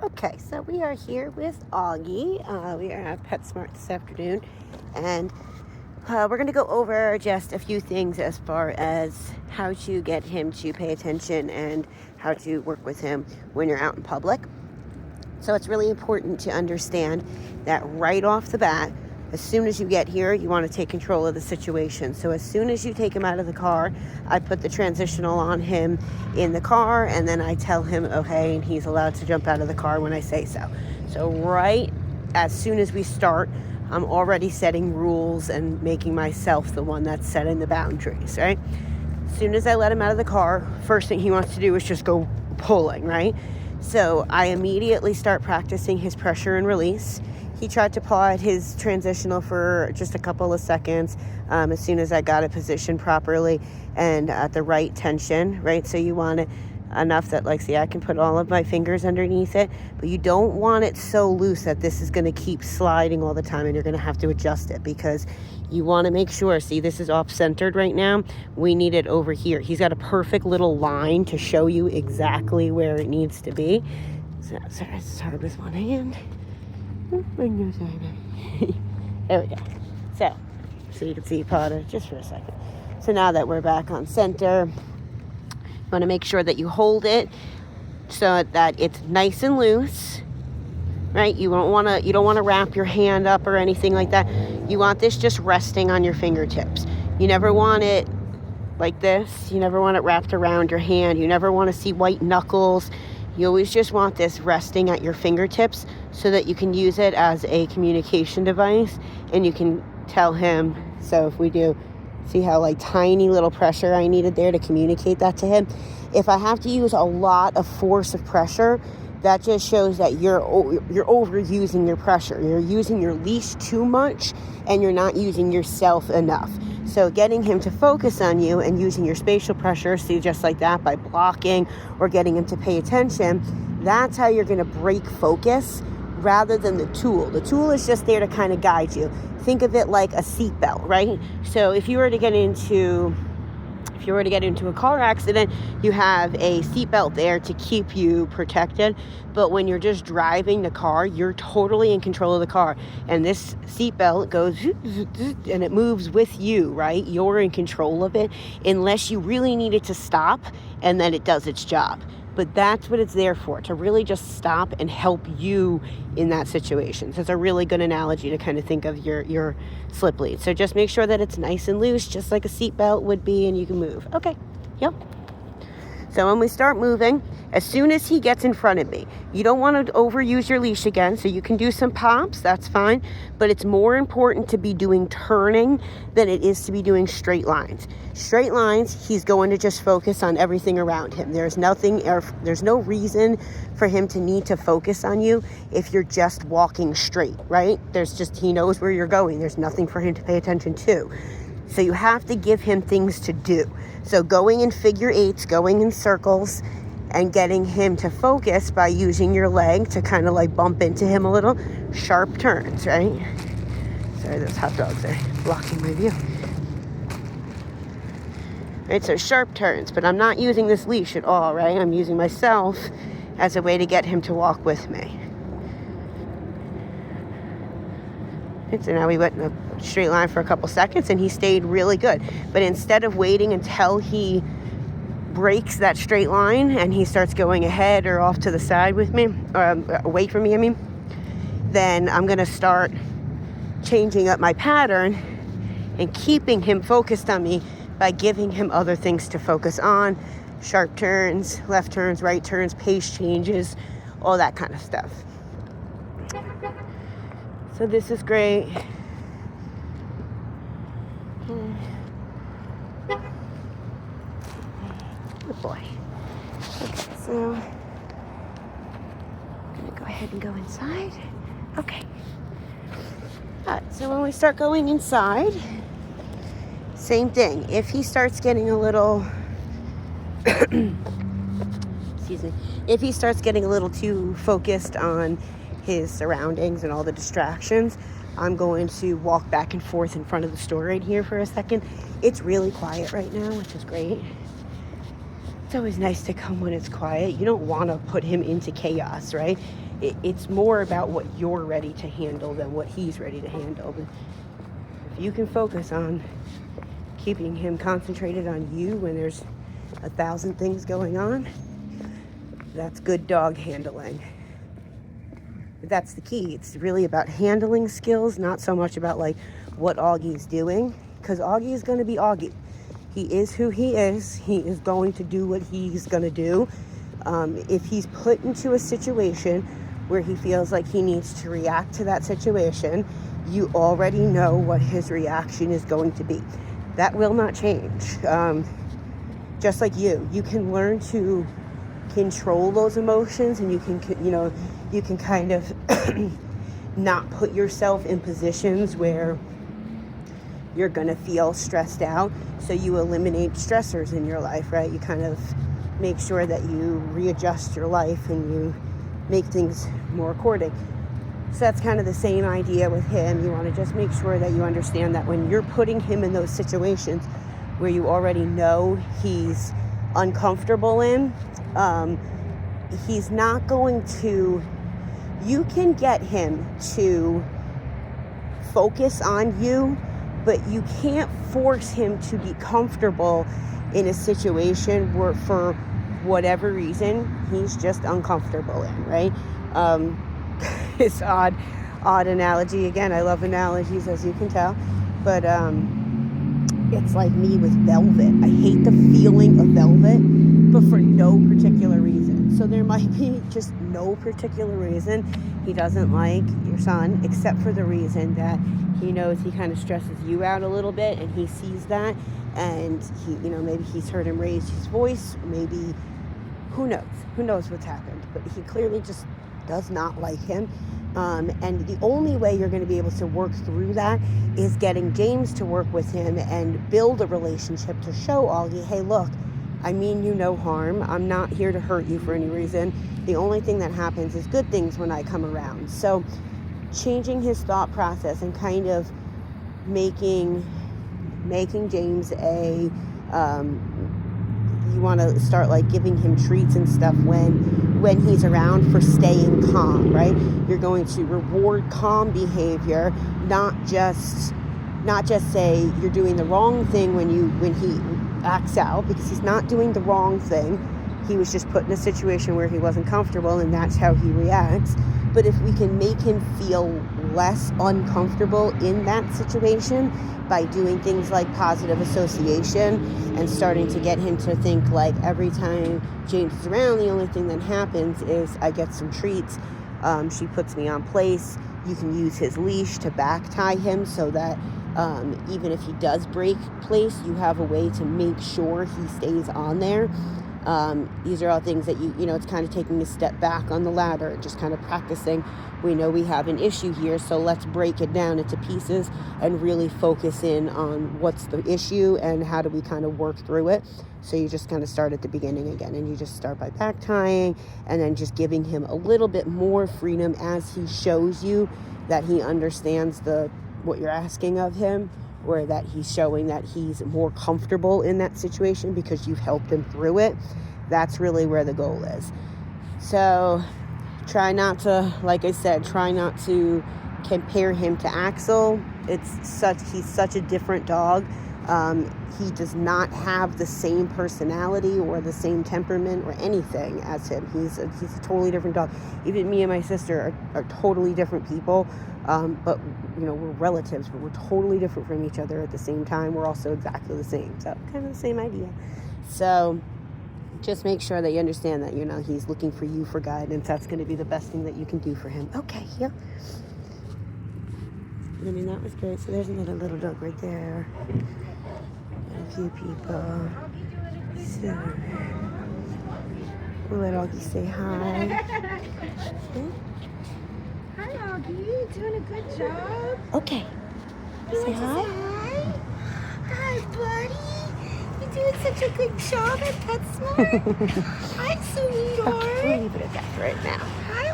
Okay, so we are here with Augie. We are at PetSmart this afternoon, and we're going to go over just a few things as far as how to get him to pay attention and how to work with him when you're out in public. So it's really important to understand that right off the bat, as soon as you get here, you want to take control of the situation. So as soon as you take him out of the car, I put the transitional on him in the car, and then I tell him, okay, and he's allowed to jump out of the car when I say so. So right as soon as we start, I'm already setting rules and making myself the one that's setting the boundaries, right? As soon as I let him out of the car, first thing he wants to do is just go pulling, right? So I immediately start practicing his pressure and release. He tried to paw at his transitional for just a couple of seconds as soon as I got it positioned properly and at the right tension, right? So you want it enough that, like, see, I can put all of my fingers underneath it, but you don't want it so loose that this is going to keep sliding all the time and you're going to have to adjust it, because you want to make sure, see, this is off-centered right now. We need it over here. He's got a perfect little line to show you exactly where it needs to be. So let's start with one hand. There we go. So you can see Potter just for a second. So now that we're back on center, you want to make sure that you hold it so that it's nice and loose, right? You don't want to wrap your hand up or anything like that. You want this just resting on your fingertips. You never want it like this. You never want it wrapped around your hand. You never want to see white knuckles. You always just want this resting at your fingertips so that you can use it as a communication device, and you can tell him. So if we do, see how like tiny little pressure I needed there to communicate that to him. If I have to use a lot of force of pressure, that just shows that you're overusing your pressure. You're using your leash too much and you're not using yourself enough. So getting him to focus on you and using your spatial pressure, see, just like that, by blocking or getting him to pay attention, that's how you're going to break focus rather than the tool. The tool is just there to kind of guide you. Think of it like a seatbelt, right? So if you were to get into a car accident, you have a seatbelt there to keep you protected. But when you're just driving the car, you're totally in control of the car. And this seatbelt goes and it moves with you, right? You're in control of it unless you really need it to stop, and then it does its job. But that's what it's there for, to really just stop and help you in that situation. So it's a really good analogy to kind of think of your slip lead. So just make sure that it's nice and loose, just like a seatbelt would be, and you can move. Okay, yep. So when we start moving, as soon as he gets in front of me, you don't want to overuse your leash again, so you can do some pops, that's fine, but it's more important to be doing turning than it is to be doing straight lines. Straight lines, he's going to just focus on everything around him. There's no reason for him to need to focus on you if you're just walking straight, right? He knows where you're going. There's nothing for him to pay attention to. So you have to give him things to do. So going in figure eights, going in circles, and getting him to focus by using your leg to kind of like bump into him a little. Sharp turns, right? Sorry, those hot dogs are blocking my view. Right, so sharp turns, but I'm not using this leash at all, right? I'm using myself as a way to get him to walk with me. And so now we went in a straight line for a couple seconds and he stayed really good. But instead of waiting until he breaks that straight line and he starts going ahead or off to the side with me, or away from me, then I'm going to start changing up my pattern and keeping him focused on me by giving him other things to focus on. Sharp turns, left turns, right turns, pace changes, all that kind of stuff. So this is great. Good boy. Okay, so I'm gonna go ahead and go inside. Okay. All right, so when we start going inside, same thing. If he starts getting a little, if he starts getting a little too focused on his surroundings and all the distractions, I'm going to walk back and forth in front of the store right here for a second. It's really quiet right now, which is great. It's always nice to come when it's quiet. You don't want to put him into chaos, right? It's more about what you're ready to handle than what he's ready to handle. But if you can focus on keeping him concentrated on you when there's 1,000 things going on, that's good dog handling. That's the key. It's really about handling skills, not so much about like what Augie's doing, because Augie is going to be Augie. He is who he is. He is going to do what he's going to do. If he's put into a situation where he feels like he needs to react to that situation, you already know what his reaction is going to be. That will not change. Just like you can learn to control those emotions, and you can kind of not put yourself in positions where you're going to feel stressed out. So you eliminate stressors in your life, right? You kind of make sure that you readjust your life and you make things more according. So that's kind of the same idea with him. You want to just make sure that you understand that when you're putting him in those situations where you already know he's uncomfortable in, he's not going to, you can get him to focus on you, but you can't force him to be comfortable in a situation where, for whatever reason, he's just uncomfortable in, right? It's odd analogy. Again, I love analogies, as you can tell, but it's like me with velvet. I hate the feeling of velvet, but for no particular reason. So there might be just no particular reason he doesn't like your son, except for the reason that he knows he kind of stresses you out a little bit, and he sees that, and he, maybe he's heard him raise his voice, maybe, who knows what's happened, but he clearly just does not like him. And the only way you're going to be able to work through that is getting James to work with him and build a relationship to show Augie, hey, look, I mean you no harm. I'm not here to hurt you for any reason. The only thing that happens is good things when I come around. So changing his thought process and kind of making James a, you want to start like giving him treats and stuff when he's around for staying calm, right? You're going to reward calm behavior, not just say you're doing the wrong thing when he acts out, because he's not doing the wrong thing. He was just put in a situation where he wasn't comfortable, and that's how he reacts. But if we can make him feel less uncomfortable in that situation by doing things like positive association and starting to get him to think like every time James is around, the only thing that happens is I get some treats. She puts me on place. You can use his leash to back tie him so that even if he does break place, you have a way to make sure he stays on there. These are all things that it's kind of taking a step back on the ladder and just kind of practicing. We know we have an issue here, so let's break it down into pieces and really focus in on what's the issue and how do we kind of work through it. So you just kind of start at the beginning again, and you just start by back tying and then just giving him a little bit more freedom as he shows you that he understands what you're asking of him, or that he's showing that he's more comfortable in that situation because you've helped him through it. That's really where the goal is. So try not to, like I said, compare him to Axel. He's such a different dog. He does not have the same personality or the same temperament or anything as him. He's a totally different dog. Even me and my sister are totally different people. But we're relatives, but we're totally different from each other at the same time. We're also exactly the same. So kind of the same idea. So just make sure that you understand that, he's looking for you for guidance. That's going to be the best thing that you can do for him. Okay, yeah. That was great. So there's another little dog right there. And a few people. So we'll let Augie say hi. Okay. Hi, Augie. You're doing a good job. Okay. Say hi. Hi, buddy. You're doing such a good job at PetSmart. Hi, sweetheart. Okay, we'll leave it at that right now. Hi,